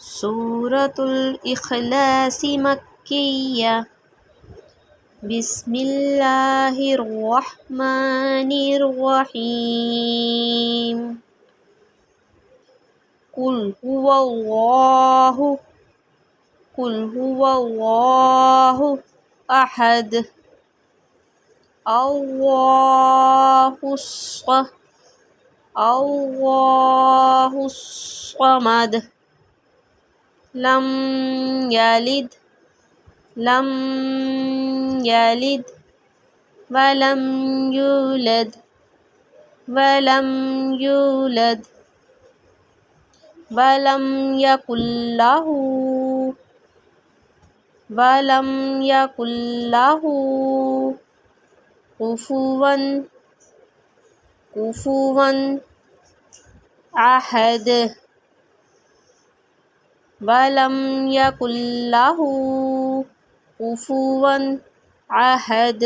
सूरतुल इखलास मक्किया बिस्मिल्लाहिर्रहमानिर्रहीम कुल हुवल्लाहु अहद अल्लाहुस समद लम यलिद वलम यूलद वलम यकुल्लहु कुफुवन अहद वलम यकुल्लहु कुफुवन अहद।